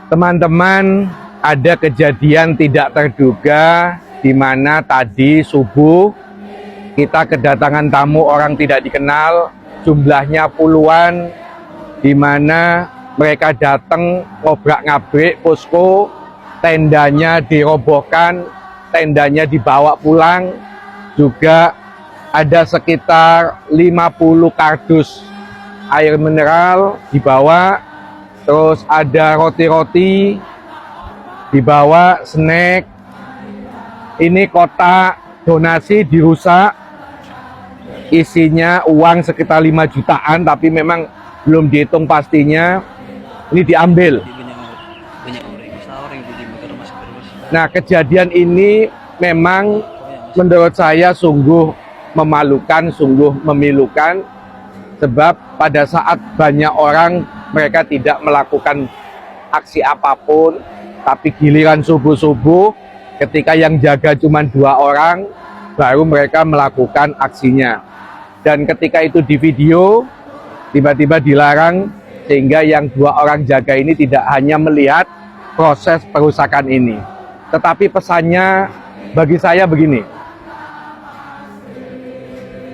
Teman-teman, ada kejadian tidak terduga di mana tadi subuh kita kedatangan tamu orang tidak dikenal, jumlahnya puluhan, di mana mereka datang ngobrak-ngabrik posko, tendanya dirobohkan, tendanya dibawa pulang, juga ada sekitar 50 kardus air mineral dibawa, terus ada roti-roti dibawa, snack. Ini kotak donasi dirusak, isinya uang sekitar 5 jutaan, tapi memang belum dihitung pastinya. Ini diambil. Nah, kejadian ini memang menurut saya sungguh memalukan, sungguh memilukan, sebab pada saat banyak orang mereka tidak melakukan aksi apapun, tapi giliran subuh-subuh ketika yang jaga cuma 2 orang, baru mereka melakukan aksinya. Dan ketika itu di video, tiba-tiba dilarang, sehingga yang 2 orang jaga ini tidak hanya melihat proses perusakan ini, tetapi pesannya bagi saya begini: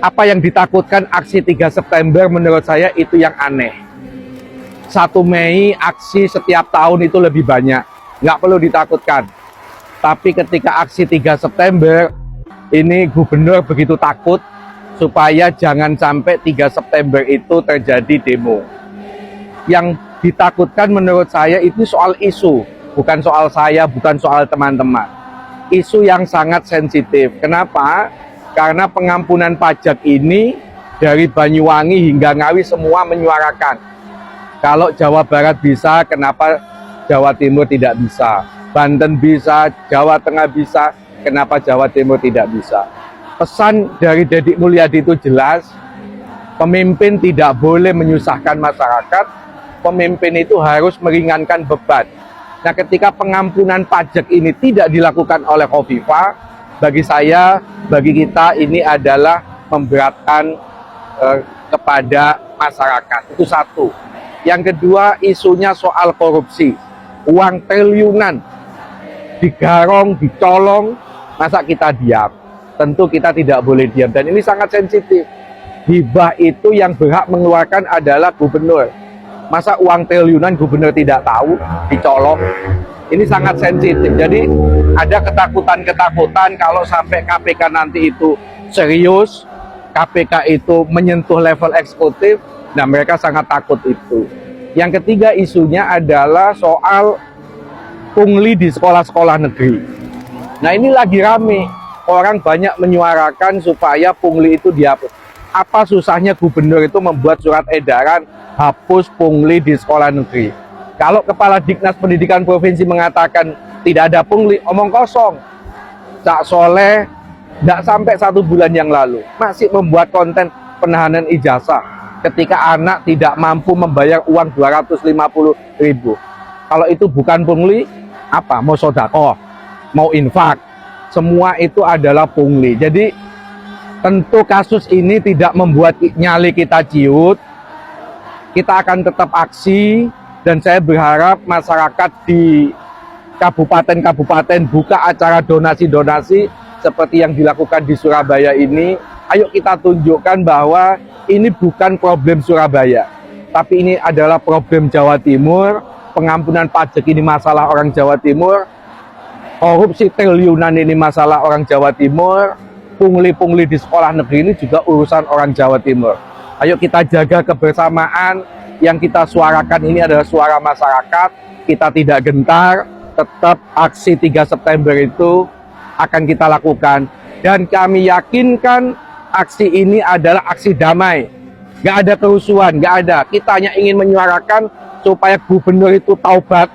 apa yang ditakutkan aksi 3 September menurut saya itu yang aneh. 1 Mei aksi setiap tahun itu lebih banyak, nggak perlu ditakutkan. Tapi ketika aksi 3 September ini gubernur begitu takut supaya jangan sampai 3 September itu terjadi demo. Yang ditakutkan menurut saya itu soal isu, bukan soal saya, bukan soal teman-teman. Isu yang sangat sensitif. Kenapa? Karena pengampunan pajak ini dari Banyuwangi hingga Ngawi semua menyuarakan. Kalau Jawa Barat bisa, kenapa Jawa Timur tidak bisa? Banten bisa, Jawa Tengah bisa, kenapa Jawa Timur tidak bisa? Pesan dari Deddy Mulyadi itu jelas, pemimpin tidak boleh menyusahkan masyarakat, pemimpin itu harus meringankan beban. Nah, ketika pengampunan pajak ini tidak dilakukan oleh Khofifah, bagi saya, bagi kita, ini adalah memberatkan kepada masyarakat. Itu satu. Yang kedua, isunya soal korupsi. Uang triliunan digarong, dicolong, masa kita diam? Tentu kita tidak boleh diam. Dan ini sangat sensitif. Hibah itu yang berhak mengeluarkan adalah gubernur. Masa uang triliunan gubernur tidak tahu, dicolong? Ini sangat sensitif. Jadi ada ketakutan-ketakutan kalau sampai KPK nanti itu serius, KPK itu menyentuh level eksekutif. Nah, mereka sangat takut itu. Yang ketiga isunya adalah soal pungli di sekolah-sekolah negeri. Nah, ini lagi rame. Orang banyak menyuarakan supaya pungli itu dihapus. Apa susahnya gubernur itu membuat surat edaran hapus pungli di sekolah negeri? Kalau Kepala Dinas Pendidikan Provinsi mengatakan tidak ada pungli, omong kosong. Cak Soleh tidak sampai 1 bulan yang lalu masih membuat konten penahanan ijazah ketika anak tidak mampu membayar uang 250.000. Kalau itu bukan pungli, apa? Mau sedekah, mau infak, semua itu adalah pungli. Jadi tentu kasus ini tidak membuat nyali kita ciut. Kita akan tetap aksi, dan saya berharap masyarakat di kabupaten-kabupaten buka acara donasi-donasi seperti yang dilakukan di Surabaya ini. Ayo kita tunjukkan bahwa ini bukan problem Surabaya, tapi ini adalah problem Jawa Timur. Pengampunan pajak ini masalah orang Jawa Timur. Korupsi triliunan ini masalah orang Jawa Timur. Pungli-pungli di sekolah negeri ini juga urusan orang Jawa Timur. Ayo kita jaga kebersamaan. Yang kita suarakan ini adalah suara masyarakat. Kita tidak gentar. Tetap aksi 3 September itu akan kita lakukan. Dan kami yakinkan aksi ini adalah aksi damai. Nggak ada kerusuhan, nggak ada. Kita hanya ingin menyuarakan supaya gubernur itu taubat,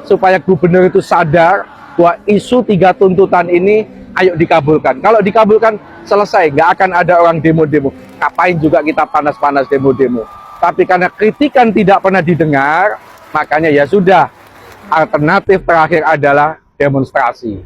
supaya gubernur itu sadar bahwa isu 3 tuntutan ini ayo dikabulkan. Kalau dikabulkan, selesai. Nggak akan ada orang demo-demo. Ngapain juga kita panas-panas demo-demo. Tapi karena kritikan tidak pernah didengar, makanya ya sudah. Alternatif terakhir adalah demonstrasi.